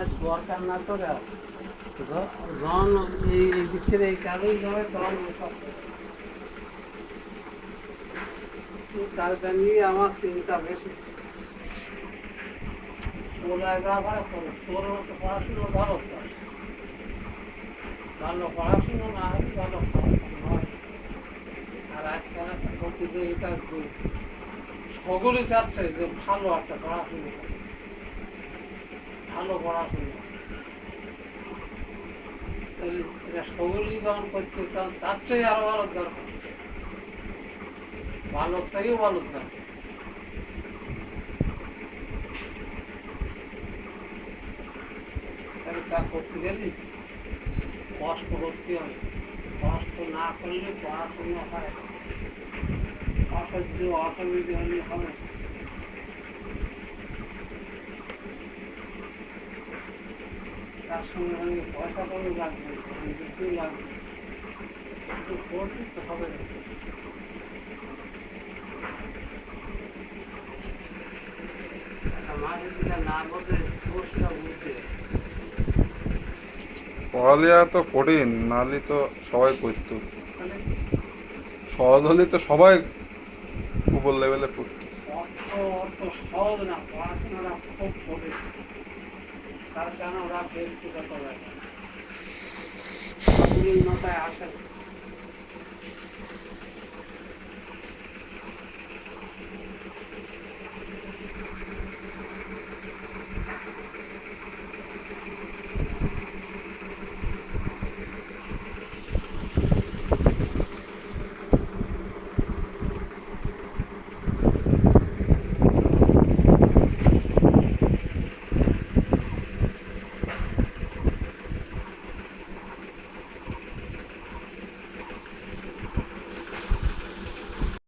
দরকার না করে জন এই দিকের এই কালেই যাবে তখন তারটা নিয়ে আমার চিন্তা বেশি। ওরা যা পারে করে তোর মতো পড়াশুনো ভালো কর, ভালো পড়াশুনো না হলে ভালো পড়াশুনো হয়। আর আজকাল একটা প্রতিযোগিতার যুগ, সকলেই চাচ্ছে যে ভালো একটা পড়াশুনো করে, ভালো পড়াশুনো। এটা সকলেই যখন করছে তখন তার চেয়ে আরো ভালো দরকার, ভালো থেকেও ভালো দরকার। তাহলে তা করতে গেলে কষ্ট করতে হবে, কষ্ট না করলে পড়াশোনা হয় না। অসহ্য অসুবিধা হলে হবে। তার সঙ্গে সঙ্গে পয়সা কমে লাগবে, কিছু লাগবে, কিন্তু করতে তো হবে না। একটা মাঝে দিকে না বলতে বসলে বুঝতে পড়ালেখা তো কঠিন, নাহলে তো সবাই করতো। তাহলে সহজ হলে তো সবাই উপর লেভেলে পড়তো। অর্থ অর্থ সহজ না, পড়াশোনাটা খুব কঠিন। তার কারণে ওরা ফেলছে কত ব্যাপার, সবগুলি মাথায় আসে না।